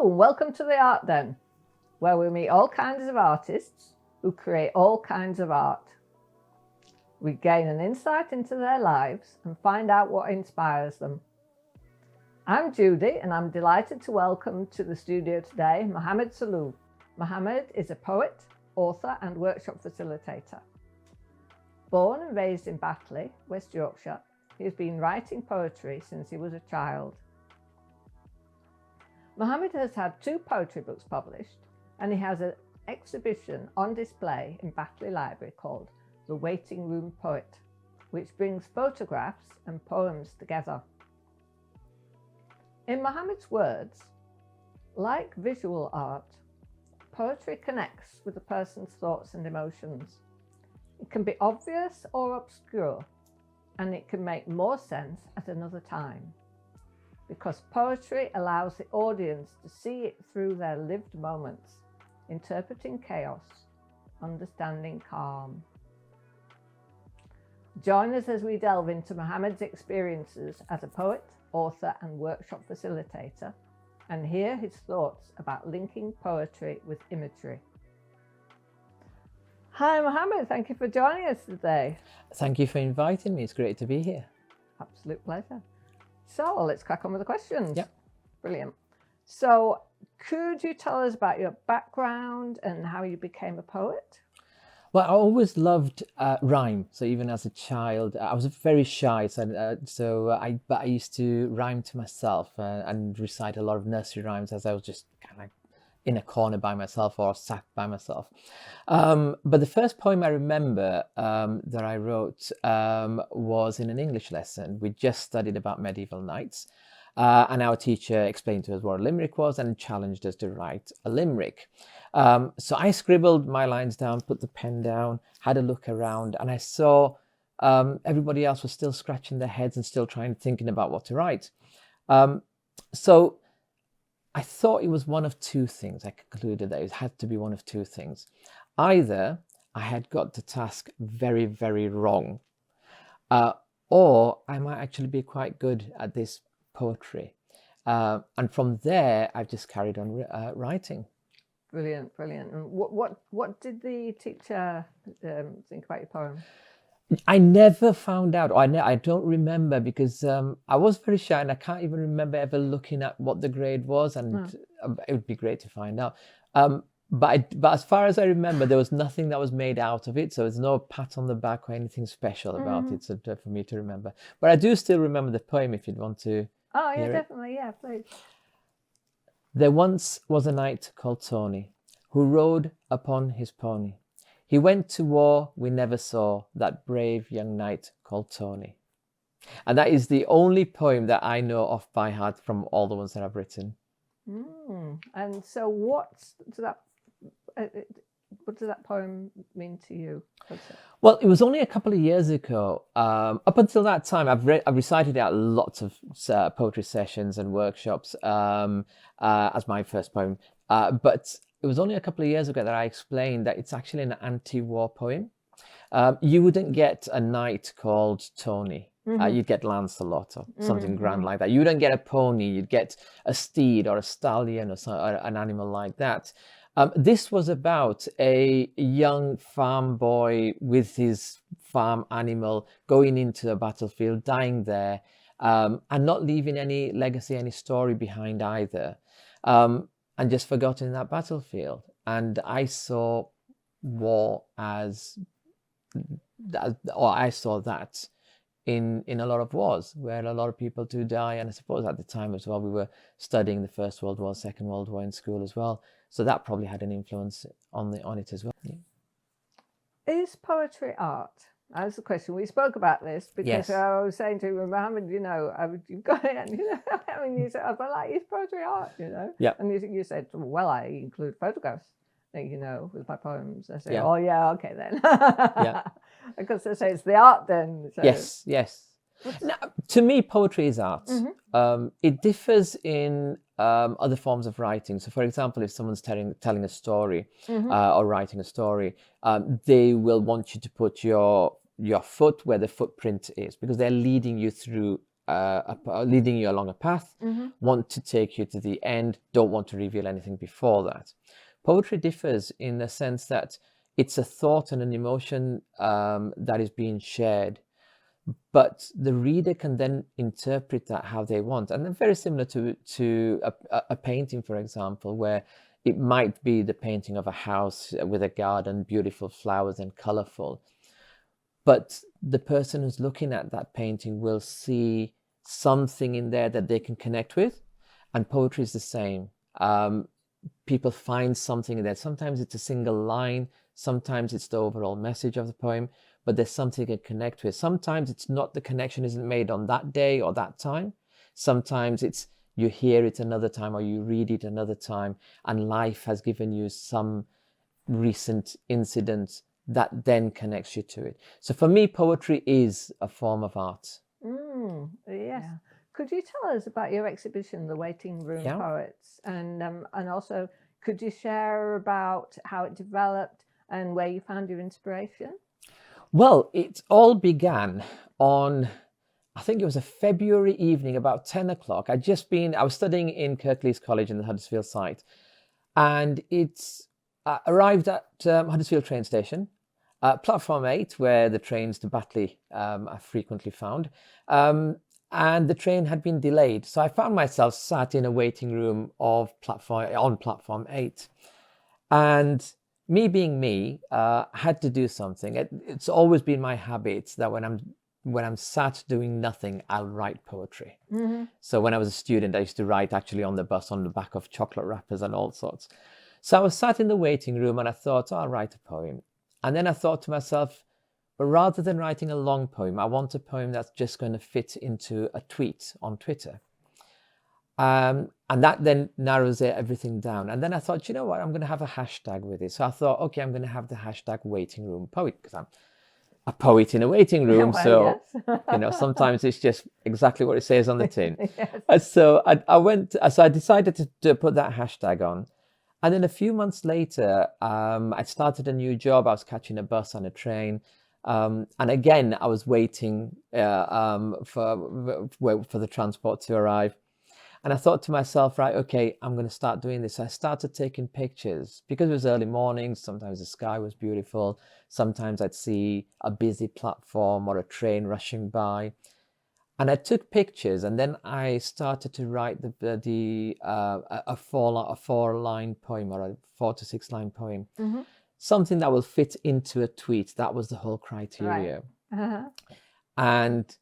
Hello and welcome to the Art Den, where we meet all kinds of artists who create all kinds of art. We gain an insight into their lives and find out what inspires them. I'm Judy and I'm delighted to welcome to the studio today Mohamed Saloo. Mohamed is a poet, author and workshop facilitator. Born and raised in Batley, West Yorkshire, he has been writing poetry since he was a child. Mohamed has had 2 poetry books published and he has an exhibition on display in Batley Library called The Waiting Room Poet, which brings photographs and poems together. In Mohamed's words, like visual art, poetry connects with a person's thoughts and emotions. It can be obvious or obscure, and it can make more sense at another time, because poetry allows the audience to see it through their lived moments, interpreting chaos, understanding calm. Join us as we delve into Mohamed's experiences as a poet, author and workshop facilitator, and hear his thoughts about linking poetry with imagery. Hi Mohamed, thank you for joining us today. Thank you for inviting me. It's great to be here. Absolute pleasure. So let's crack on with the questions. Yep. Brilliant. So could you tell us about your background and how you became a poet? Well, I always loved rhyme. So even as a child, I was very shy. But I used to rhyme to myself and recite a lot of nursery rhymes as I was just kind of like in a corner by myself or sat by myself. But the first poem I remember that I wrote was in an English lesson. We just studied about medieval knights. And our teacher explained to us what a limerick was and challenged us to write a limerick. So I scribbled my lines down, put the pen down, had a look around, and I saw everybody else was still scratching their heads and still thinking about what to write. So I thought it was one of 2 things. I concluded that it had to be one of 2 things. Either I had got the task very, very wrong, or I might actually be quite good at this poetry. And from there, I've just carried on writing. Brilliant, brilliant. And what did the teacher think about your poem? I never found out, or I don't remember, because I was very shy and I can't even remember ever looking at what the grade was, and it would be great to find out. But as far as I remember, there was nothing that was made out of it, so there's no pat on the back or anything special about it for me to remember. But I do still remember the poem if you'd want to. Oh, yeah, hear definitely, yeah, please. There once was a knight called Tony, who rode upon his pony. He went to war, we never saw that brave young knight called Tony. And that is the only poem that I know off by heart from all the ones that I've written. And so what does that poem mean to you? Well, it was only a couple of years ago. Up until that time, I've recited it at lots of poetry sessions and workshops as my first poem. But it was only a couple of years ago that I explained that it's actually an anti-war poem. You wouldn't get a knight called Tony. You'd get Lancelot or something grand like that. You wouldn't get a pony. You'd get a steed or a stallion or an animal like that. This was about a young farm boy with his farm animal going into a battlefield, dying there, and not leaving any legacy, any story behind either. And just forgotten in that battlefield. And I saw war I saw that in a lot of wars, where a lot of people do die. And I suppose at the time as well, we were studying the First World War, Second World War in school as well. So that probably had an influence on it as well. Yeah. Is poetry art? That's the question. We spoke about this because I was saying to Mohamed, you've got it. And, I mean, you said, is poetry art, Yeah. And you said, well, I include photographs, with my poems. I say, oh, yeah, okay then. Yeah. Because they say it's the art then. So. Yes. Now, to me, poetry is art. It differs in other forms of writing. So, for example, if someone's telling a story or writing a story, they will want you to put your foot where the footprint is, because they're leading you through leading you along a path, want to take you to the end, don't want to reveal anything before that. Poetry differs in the sense that it's a thought and an emotion that is being shared, but the reader can then interpret that how they want. And they're very similar to a painting, for example, where it might be the painting of a house with a garden, beautiful flowers and colorful. But the person who's looking at that painting will see something in there that they can connect with. And poetry is the same. People find something in there. Sometimes it's a single line. Sometimes it's the overall message of the poem, but there's something they can connect with. Sometimes it's not, the connection isn't made on that day or that time. Sometimes it's you hear it another time or you read it another time, and life has given you some recent incident that then connects you to it. So for me, poetry is a form of art. Yes. Yeah. Could you tell us about your exhibition, The Waiting Room Poets? And also, could you share about how it developed and where you found your inspiration? Well, it all began on, I think it was a February evening, about 10 o'clock. I was studying in Kirklees College in the Huddersfield site. And it's arrived at Huddersfield train station, platform 8, where the trains to Batley are frequently found. And the train had been delayed. So I found myself sat in a waiting room on platform 8. And me being me, had to do something. It's always been my habit that when I'm sat doing nothing, I'll write poetry. So when I was a student, I used to write actually on the bus on the back of chocolate wrappers and all sorts. So I was sat in the waiting room and I thought, I'll write a poem. And then I thought to myself, but rather than writing a long poem, I want a poem that's just going to fit into a tweet on Twitter. And that then narrows everything down. And then I thought, you know what, I'm going to have a hashtag with it. So I thought, okay, I'm going to have the hashtag waiting room poet, because I'm a poet in a waiting room. Well, so, sometimes it's just exactly what it says on the tin. Yes. So I decided to put that hashtag on. And then a few months later, I started a new job. I was catching a bus and a train. And again, I was waiting for the transport to arrive. And I thought to myself, right, okay, I'm going to start doing this. So I started taking pictures because it was early mornings. Sometimes the sky was beautiful. Sometimes I'd see a busy platform or a train rushing by. And I took pictures, and then I started to write a 4-line poem or a 4 to 6 line poem. Something that will fit into a tweet. That was the whole criteria. Right. And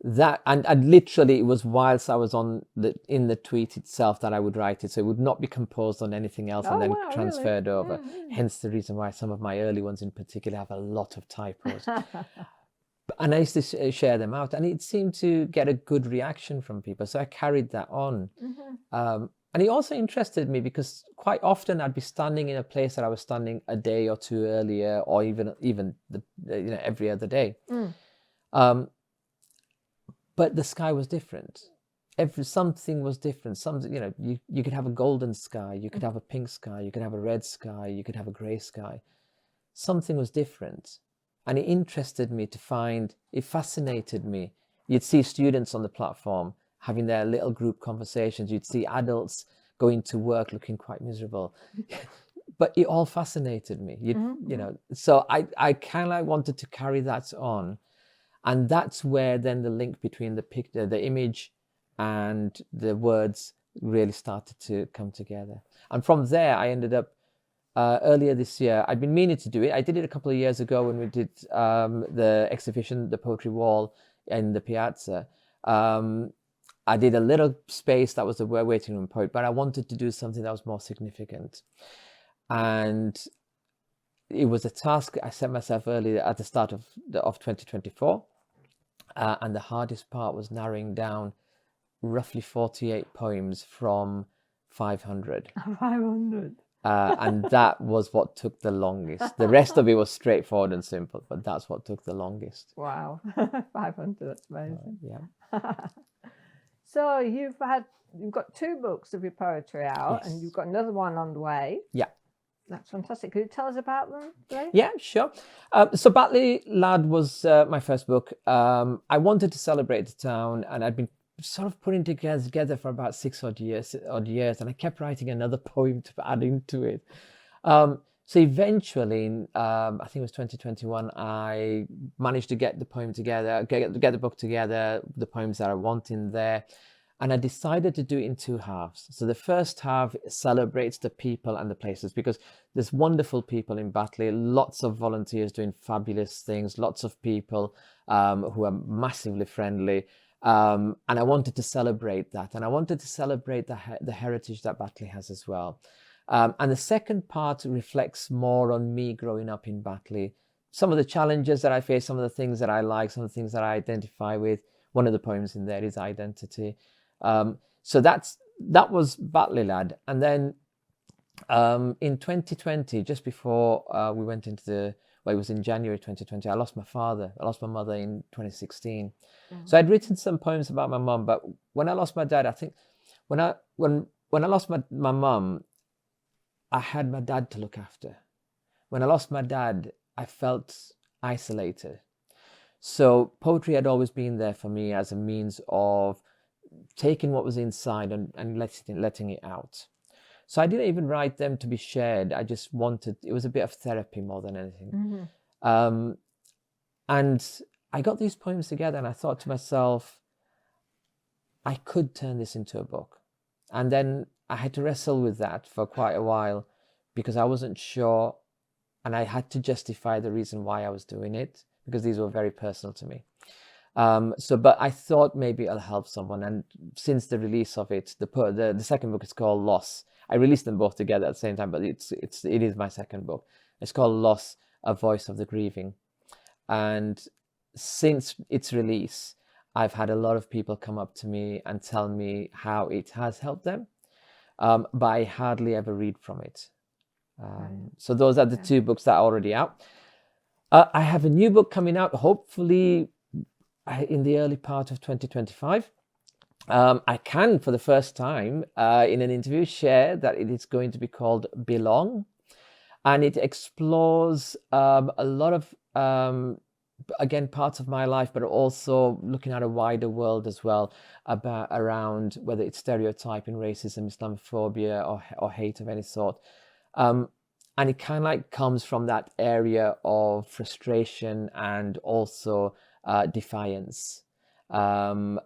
literally it was whilst I was in the tweet itself that I would write it. So it would not be composed on anything else and then transferred over. Hence the reason why some of my early ones in particular have a lot of typos. And I used to share them out, and it seemed to get a good reaction from people. So I carried that on. And it also interested me because quite often I'd be standing in a place that I was standing a day or two earlier, or even every other day. But the sky was different. Something was different. You could have a golden sky, you could have a pink sky, you could have a red sky, you could have a grey sky. Something was different. And it interested me it fascinated me. You'd see students on the platform having their little group conversations. You'd see adults going to work looking quite miserable. But it all fascinated me. So I kind of wanted to carry that on. And that's where then the link between the picture, the image and the words really started to come together. And from there, I ended up earlier this year. I'd been meaning to do it. I did it a couple of years ago when we did the exhibition, the Poetry Wall in the Piazza. I did a little space that was the waiting room poet, but I wanted to do something that was more significant. And it was a task I set myself earlier at the start of 2024. And the hardest part was narrowing down roughly 48 poems from 500. 500. And that was what took the longest. The rest of it was straightforward and simple, but that's what took the longest. Wow, 500, that's amazing. Yeah. So you've got 2 books of your poetry out, Yes. and you've got another one on the way. Yeah. That's fantastic. Could you tell us about them, please? Yeah, sure. So Batley Lad was my first book. I wanted to celebrate the town, and I'd been sort of putting together for about 6 odd years, and I kept writing another poem to add into it. So eventually, I think it was 2021, I managed to get the poem together, get the book together, the poems that I want in there. And I decided to do it in two halves. So the first half celebrates the people and the places, because there's wonderful people in Batley, lots of volunteers doing fabulous things, lots of people who are massively friendly. And I wanted to celebrate that. And I wanted to celebrate the heritage that Batley has as well. And the second part reflects more on me growing up in Batley. Some of the challenges that I face, some of the things that I like, some of the things that I identify with. One of the poems in there is identity. So that was Batley Lad. And then in 2020, just before we went into it was in January 2020, I lost my father. I lost my mother in 2016. So I'd written some poems about my mum, but when I lost my dad, I think when I lost my mum, I had my dad to look after. When I lost my dad, I felt isolated. So poetry had always been there for me as a means of taking what was inside and letting it out. So I didn't even write them to be shared. I just wanted, it was a bit of therapy more than anything. And I got these poems together and I thought to myself, I could turn this into a book. And then I had to wrestle with that for quite a while because I wasn't sure, and I had to justify the reason why I was doing it because these were very personal to me. But I thought maybe it'll help someone. And since the release of it, the second book is called Loss. I released them both together at the same time, but it is my second book. It's called Loss, A Voice of the Grieving. And since its release, I've had a lot of people come up to me and tell me how it has helped them, but I hardly ever read from it. So those are the two books that are already out. I have a new book coming out, hopefully in the early part of 2025. I can, for the first time in an interview, share that it is going to be called Belong. And it explores a lot of, again, parts of my life, but also looking at a wider world as well, around whether it's stereotyping, racism, Islamophobia, or hate of any sort. And it kind of like comes from that area of frustration and also defiance. And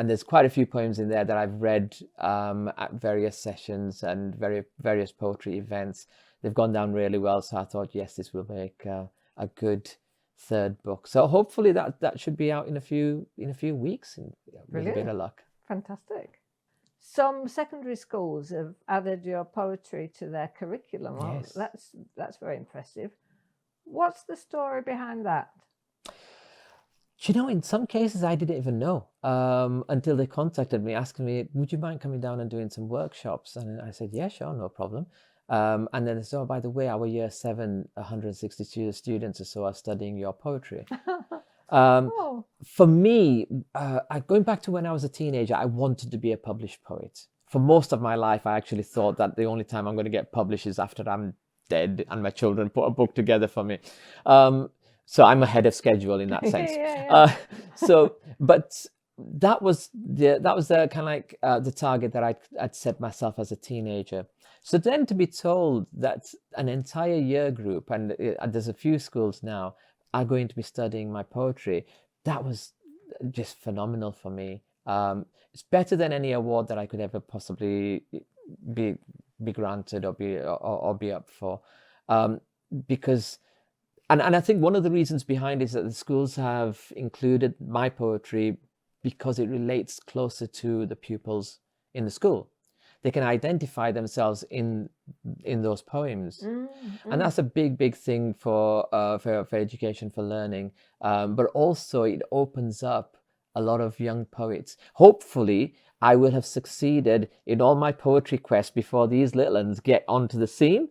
there's quite a few poems in there that I've read at various sessions and various poetry events. They've gone down really well, so I thought, yes, this will make a good third book. So hopefully that should be out in a few weeks, with a bit of luck. Fantastic. Some secondary schools have added your poetry to their curriculum. Yes. That's very impressive. What's the story behind that? Do you know, in some cases I didn't even know until they contacted me asking me, would you mind coming down and doing some workshops? And I said, yeah, sure, no problem. And then they said, oh, by the way, our year 7, 162 students or so are studying your poetry. For me, going back to when I was a teenager, I wanted to be a published poet. For most of my life, I actually thought that the only time I'm going to get published is after I'm dead and my children put a book together for me. So I'm ahead of schedule in that sense. But that was the kind of like the target that I'd set myself as a teenager. So then to be told that an entire year group, and there's a few schools now, are going to be studying my poetry, that was just phenomenal for me. It's better than any award that I could ever possibly be granted or be up for, because. And I think one of the reasons behind it is that the schools have included my poetry because it relates closer to the pupils in the school. They can identify themselves in those poems, and that's a big thing for education, for learning. But also it opens up a lot of young poets. Hopefully, I will have succeeded in all my poetry quests before these little ones get onto the scene.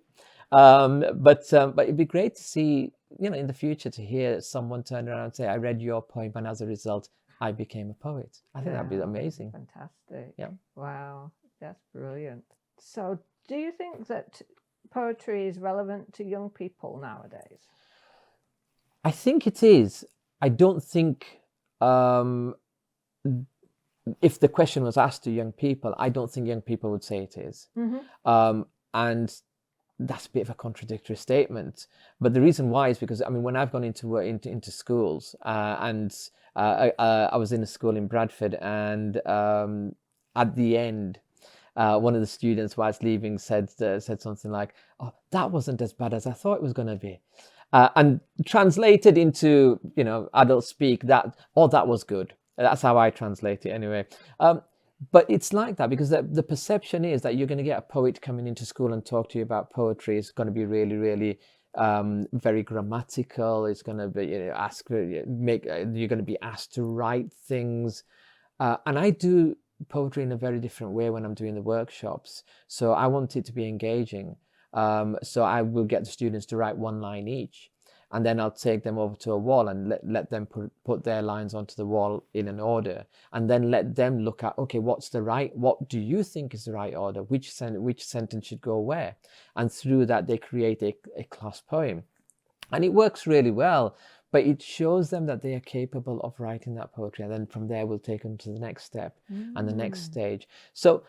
But it'd be great to see, in the future, to hear someone turn around and say, I read your poem and as a result, I became a poet. I think that'd be amazing. Fantastic. Yeah. Wow. That's brilliant. So do you think that poetry is relevant to young people nowadays? I think it is. I don't think, if the question was asked to young people, I don't think young people would say it is. And that's a bit of a contradictory statement. But the reason why is because, I mean, when I've gone into schools, and I was in a school in Bradford, and at the end, one of the students, whilst leaving, said something like, "Oh, that wasn't as bad as I thought it was going to be," and translated into adult speak, that was good. That's how I translate it anyway. But it's like that because the perception is that you're going to get a poet coming into school and talk to you about poetry. It's going to be really, really very grammatical. It's going to be you're going to be asked to write things, and I do poetry in a very different way when I'm doing the workshops. So I want it to be engaging. So I will get the students to write one line each, and then I'll take them over to a wall and let them put their lines onto the wall in an order, and then let them look at, okay, what do you think is the right order? Which sentence should go where? And through that, they create a class poem. And it works really well, but it shows them that they are capable of writing that poetry. And then from there, we'll take them to the next step and the next stage. So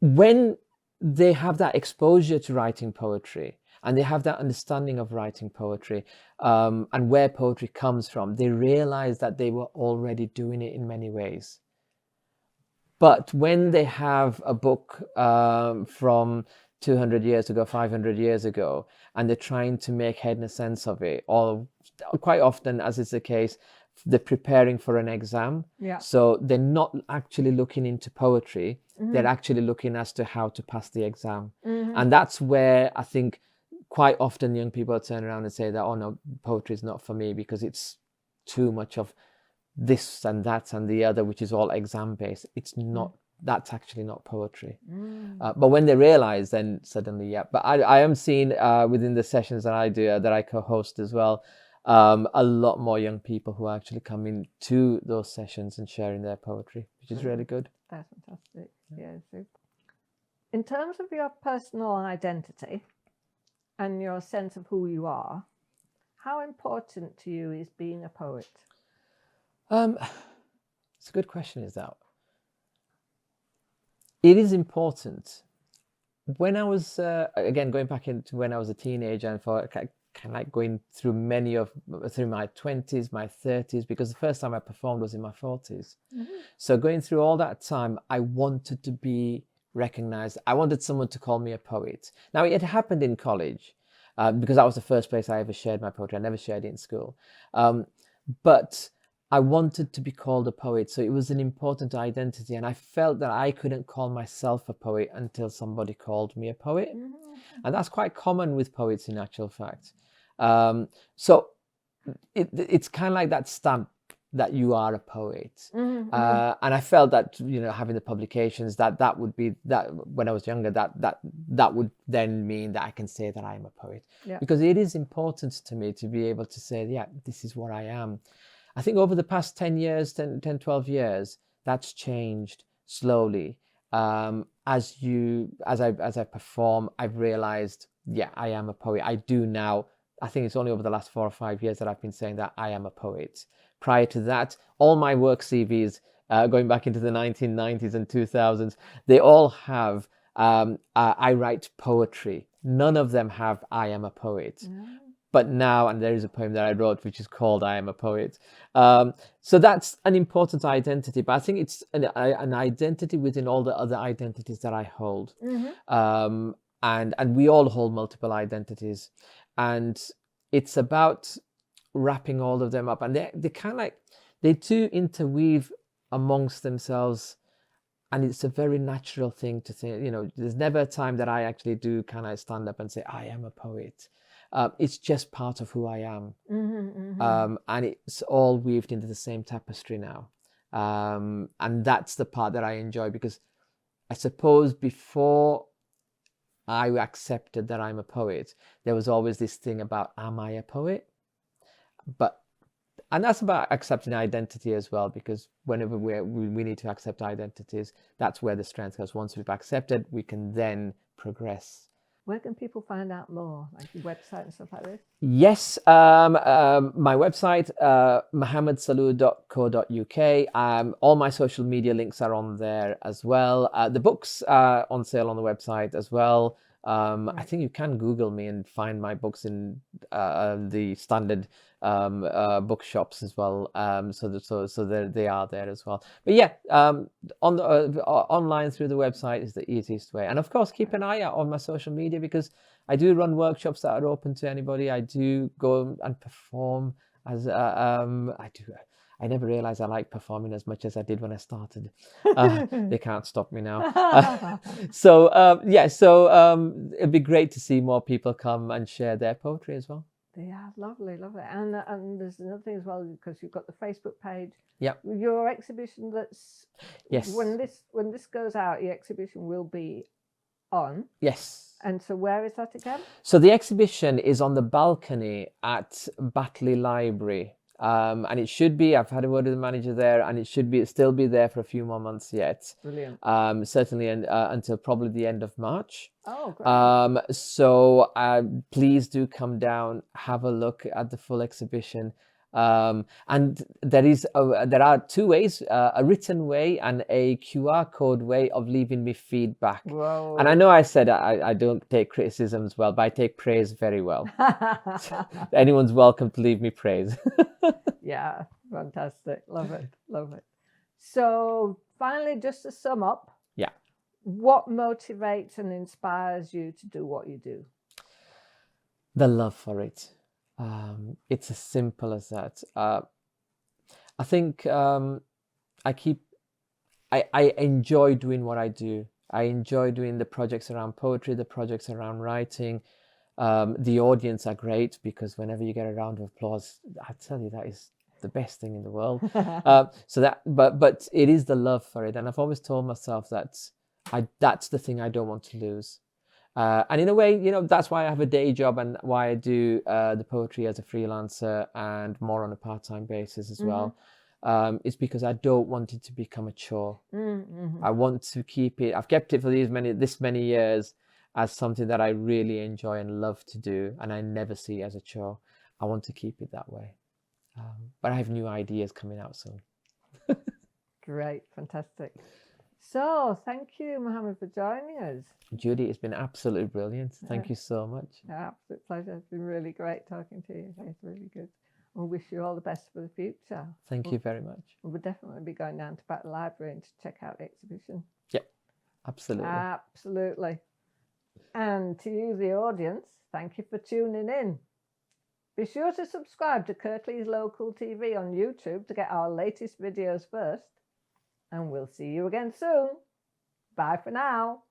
when they have that exposure to writing poetry, and they have that understanding of writing poetry, and where poetry comes from, they realize that they were already doing it in many ways. But when they have a book from 200 years ago, 500 years ago, and they're trying to make head and sense of it, or quite often, as is the case, they're preparing for an exam. Yeah. So they're not actually looking into poetry. They're actually looking as to how to pass the exam. And that's where I think quite often young people turn around and say that, oh no, poetry is not for me because it's too much of this and that and the other, which is all exam based. It's not, that's actually not poetry. But when they realize, then suddenly, yeah. But I am seeing within the sessions that I do, that I co-host as well, a lot more young people who are actually coming to those sessions and sharing their poetry, which is really good. That's fantastic. Yeah, super. In terms of your personal identity and your sense of who you are, how important to you is being a poet? It's a good question, is that? It is important. When I was, again, going back into when I was a teenager, and for kind of like going through through my 20s, my 30s, because the first time I performed was in my 40s. So going through all that time, I wanted to be recognized. I wanted someone to call me a poet. Now, it happened in college, because that was the first place I ever shared my poetry. I never shared it in school. But I wanted to be called a poet. So it was an important identity. And I felt that I couldn't call myself a poet until somebody called me a poet. And that's quite common with poets, in actual fact. So it's kind of like that stamp that you are a poet. And I felt that, having the publications, that would be, that when I was younger, that would then mean that I can say that I am a poet. Yeah. Because it is important to me to be able to say, yeah, this is what I am. I think over the past 10 years, 10, 12 years, that's changed slowly. As I perform, I've realized, yeah, I am a poet. I do now. I think it's only over the last 4 or 5 years that I've been saying that I am a poet. Prior to that, all my work CVs, going back into the 1990s and 2000s, they all have, I write poetry. None of them have, I am a poet. But now, and there is a poem that I wrote which is called I Am a Poet. So that's an important identity, but I think it's an identity within all the other identities that I hold. And we all hold multiple identities. And it's about wrapping all of them up. And they kind of like, they do interweave amongst themselves. And it's a very natural thing to think, there's never a time that I actually do kind of stand up and say, I am a poet. It's just part of who I am. And it's all weaved into the same tapestry now. And that's the part that I enjoy, because I suppose before I accepted that I'm a poet, there was always this thing about, am I a poet? And that's about accepting identity as well, because whenever we need to accept identities, that's where the strength goes. Once we've accepted, we can then progress Where can people find out more, like your website and stuff like this? Yes, my website, mohamedsaloo.co.uk. All my social media links are on there as well. The books are on sale on the website as well. I think you can Google me and find my books in the standard bookshops as well. So they are there as well. But yeah, on the online through the website is the easiest way. And of course, keep an eye out on my social media, because I do run workshops that are open to anybody. I do go and perform as I do. I never realized I like performing as much as I did when I started. They can't stop me now. So it'd be great to see more people come and share their poetry as well. Yeah, lovely, lovely. And there's another thing as well, because you've got the Facebook page. Yeah. Your exhibition that's Yes. When this goes out, your exhibition will be on. Yes. And so where is that again? So the exhibition is on the balcony at Batley Library. And it should be, I've had a word with the manager there, and it should be still be there for a few more months yet. Brilliant. Certainly until probably the end of March. Oh, great. So please do come down, have a look at the full exhibition. And there are two ways, a written way and a QR code way of leaving me feedback. Whoa. And I know I said I don't take criticisms well, but I take praise very well. Anyone's welcome to leave me praise. Yeah, fantastic. Love it. Love it. So finally, just to sum up. Yeah. What motivates and inspires you to do what you do? The love for it. It's as simple as that. I think I enjoy doing what I do. I enjoy doing the projects around poetry, the projects around writing. The audience are great, because whenever you get a round of applause, I tell you, that is the best thing in the world. But it is the love for it, and I've always told myself that that's the thing I don't want to lose. And in a way, that's why I have a day job, and why I do the poetry as a freelancer and more on a part-time basis as well. It's because I don't want it to become a chore. I want to keep it. I've kept it for this many years as something that I really enjoy and love to do, and I never see it as a chore. I want to keep it that way. But I have new ideas coming out soon. Great, fantastic. So, thank you, Mohammed, for joining us. Judy, it's been absolutely brilliant. Thank you so much. Absolute pleasure. It's been really great talking to you. It's really good. We'll wish you all the best for the future. Thank you very much. We'll definitely be going down to Batley Library and to check out the exhibition. Yep, absolutely. Absolutely. And to you, the audience, thank you for tuning in. Be sure to subscribe to Kirklees Local TV on YouTube to get our latest videos first. And we'll see you again soon. Bye for now.